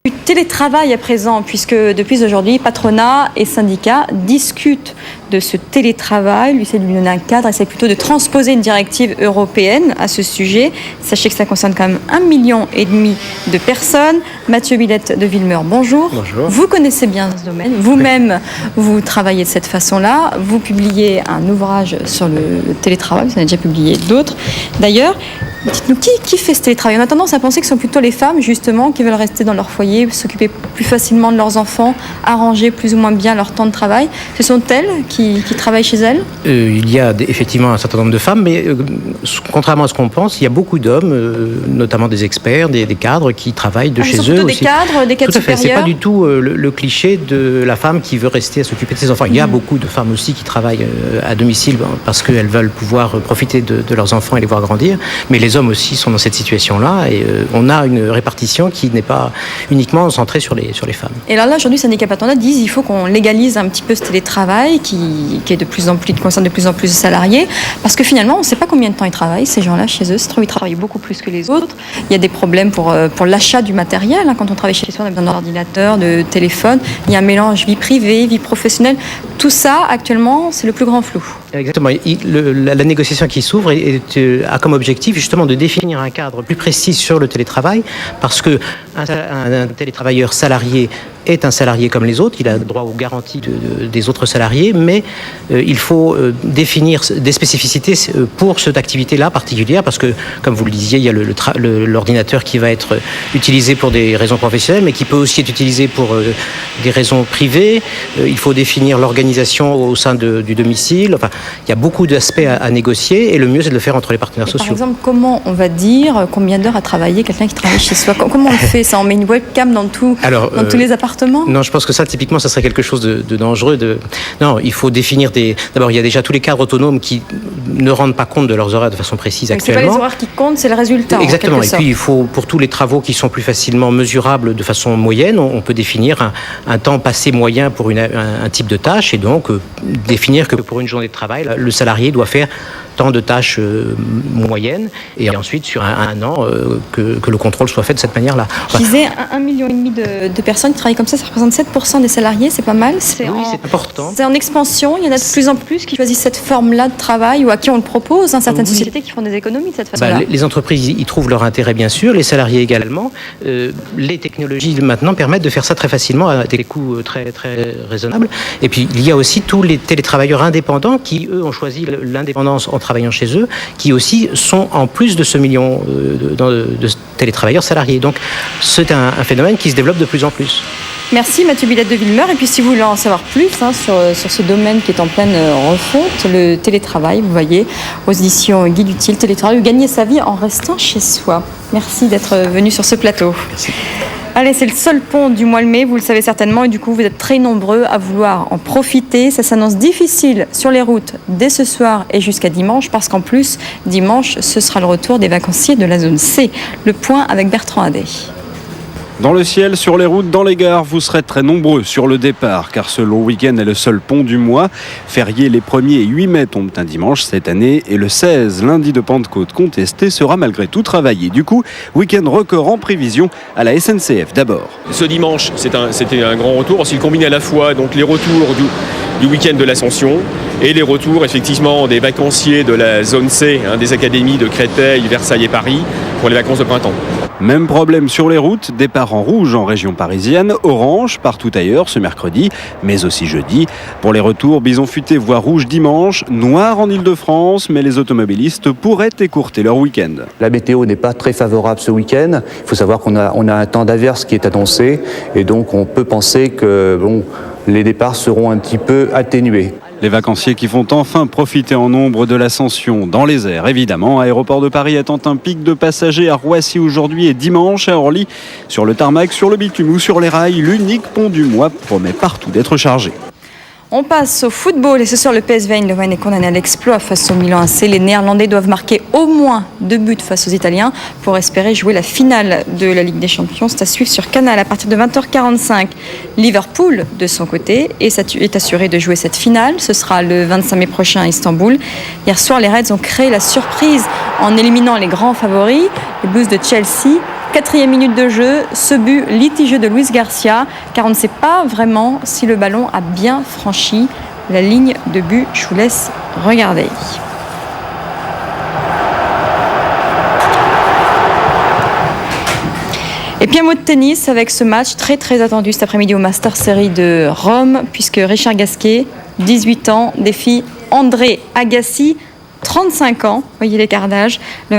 Du télétravail à présent, puisque depuis aujourd'hui, patronat et syndicats discutent de ce télétravail. Lui, c'est de lui donner un cadre, essaie plutôt de transposer une directive européenne à ce sujet. Sachez que ça concerne quand même 1,5 million de personnes. Mathieu Billette de Villemeur, bonjour. Bonjour. Vous connaissez bien ce domaine. Vous-même, vous travaillez de cette façon-là. Vous publiez un ouvrage sur le télétravail. Vous en avez déjà publié d'autres. D'ailleurs, dites-nous, qui fait ce télétravail? On a tendance à penser que ce sont plutôt les femmes, justement, qui veulent rester dans leur foyer, s'occuper plus facilement de leurs enfants, arranger plus ou moins bien leur temps de travail. Ce sont elles qui travaillent chez elles? Il y a effectivement un certain nombre de femmes, mais contrairement à ce qu'on pense, il y a beaucoup d'hommes, notamment des experts, des cadres qui travaillent de chez eux aussi. Des cadres Tout à fait. supérieurs. C'est pas du tout le cliché de la femme qui veut rester à s'occuper de ses enfants. Il y a beaucoup de femmes aussi qui travaillent à domicile parce qu'elles veulent pouvoir profiter de leurs enfants et les voir grandir. Mais les hommes aussi sont dans cette situation-là et on a une répartition qui n'est pas uniquement centrée sur les femmes. Et alors là, aujourd'hui, syndicats patronat disent qu'il faut qu'on légalise un petit peu ce télétravail qui est de plus en plus, qui concerne de plus en plus de salariés, parce que finalement, on ne sait pas combien de temps ils travaillent, ces gens-là, chez eux. Ils travaillent beaucoup plus que les autres. Il y a des problèmes pour l'achat du matériel. Quand on travaille chez soi, on a besoin d'ordinateur, de téléphone. Il y a un mélange vie privée, vie professionnelle. Tout ça, actuellement, c'est le plus grand flou. Exactement. La négociation qui s'ouvre a comme objectif justement de définir un cadre plus précis sur le télétravail, parce que un télétravailleur salarié est un salarié comme les autres, il a droit aux garanties des autres salariés, mais il faut définir des spécificités pour cette activité-là particulière, parce que, comme vous le disiez, il y a l'ordinateur qui va être utilisé pour des raisons professionnelles, mais qui peut aussi être utilisé pour des raisons privées. Il faut définir l'organisation au sein du domicile. Enfin, il y a beaucoup d'aspects à négocier, et le mieux, c'est de le faire entre les partenaires sociaux. Par exemple, comment on va dire combien d'heures a travaillé quelqu'un qui travaille chez soi? Comment on le fait ça? On met une webcam dans tous les appartements? Non, je pense que ça, typiquement, ça serait quelque chose de dangereux. Non, il faut définir D'abord, il y a déjà tous les cadres autonomes qui ne rendent pas compte de leurs horaires de façon précise actuellement. C'est pas les horaires qui comptent, c'est le résultat. Exactement. Et puis, il faut, pour tous les travaux qui sont plus facilement mesurables de façon moyenne, on peut définir un temps passé moyen pour un type de tâche, et donc définir que pour une journée de travail, le salarié doit faire tant de tâches moyennes, et ensuite sur un an que le contrôle soit fait de cette manière-là. Je disais 1,5 million de personnes qui travaillent comme ça représente 7% des salariés, c'est pas mal. C'est important. C'est en expansion, il y en a de plus en plus qui choisissent cette forme-là de travail ou à qui on le propose, certaines sociétés qui font des économies de cette façon-là. Les entreprises y trouvent leur intérêt, bien sûr, les salariés également. Les technologies maintenant permettent de faire ça très facilement à des coûts très, très raisonnables. Et puis il y a aussi tous les télétravailleurs indépendants qui, eux, ont choisi l'indépendance en travaillant chez eux, qui aussi sont en plus de ce million de télétravailleurs salariés. Donc c'est un phénomène qui se développe de plus en plus. Merci Mathieu Billette de Villemeur. Et puis si vous voulez en savoir plus sur ce domaine qui est en pleine refonte, le télétravail, vous voyez, aux éditions Guide Utile, télétravail, gagner sa vie en restant chez soi. Merci d'être venu sur ce plateau. Merci. Allez, c'est le seul pont du mois de mai, vous le savez certainement, et du coup vous êtes très nombreux à vouloir en profiter. Ça s'annonce difficile sur les routes dès ce soir et jusqu'à dimanche, parce qu'en plus, dimanche, ce sera le retour des vacanciers de la zone C. Le point avec Bertrand Hadet. Dans le ciel, sur les routes, dans les gares, vous serez très nombreux sur le départ, car ce long week-end est le seul pont du mois. Férié les 1er et 8 mai tombent un dimanche cette année, et le 16, lundi de Pentecôte contesté, sera malgré tout travaillé. Du coup, week-end record en prévision à la SNCF d'abord. Ce dimanche, c'était un grand retour. S'il combine à la fois donc les retours du week-end de l'Ascension et les retours effectivement des vacanciers de la zone C, des académies de Créteil, Versailles et Paris pour les vacances de printemps. Même problème sur les routes, départ en rouge en région parisienne, orange partout ailleurs ce mercredi, mais aussi jeudi. Pour les retours, bison futé voire rouge dimanche, noir en Ile-de-France, mais les automobilistes pourraient écourter leur week-end. La météo n'est pas très favorable ce week-end. Il faut savoir qu'on a un temps d'averse qui est annoncé, et donc on peut penser que les départs seront un petit peu atténués. Les vacanciers qui font enfin profiter en nombre de l'Ascension dans les airs, évidemment. Aéroport de Paris attend un pic de passagers à Roissy aujourd'hui et dimanche à Orly. Sur le tarmac, sur le bitume ou sur les rails, l'unique pont du mois promet partout d'être chargé. On passe au football et ce soir le PSV Eindhoven est condamné à l'exploit face au Milan AC. Les Néerlandais doivent marquer au moins 2 buts face aux Italiens pour espérer jouer la finale de la Ligue des Champions. C'est à suivre sur Canal à partir de 20h45. Liverpool, de son côté, est assuré de jouer cette finale. Ce sera le 25 mai prochain à Istanbul. Hier soir, les Reds ont créé la surprise en éliminant les grands favoris, les Blues de Chelsea, 4e minute de jeu, ce but litigieux de Luis Garcia, car on ne sait pas vraiment si le ballon a bien franchi la ligne de but. Je vous laisse regarder. Et puis un mot de tennis avec ce match très attendu cet après-midi au Master Series de Rome, puisque Richard Gasquet, 18 ans, défie André Agassi, 35 ans, voyez l'écart d'âge. Le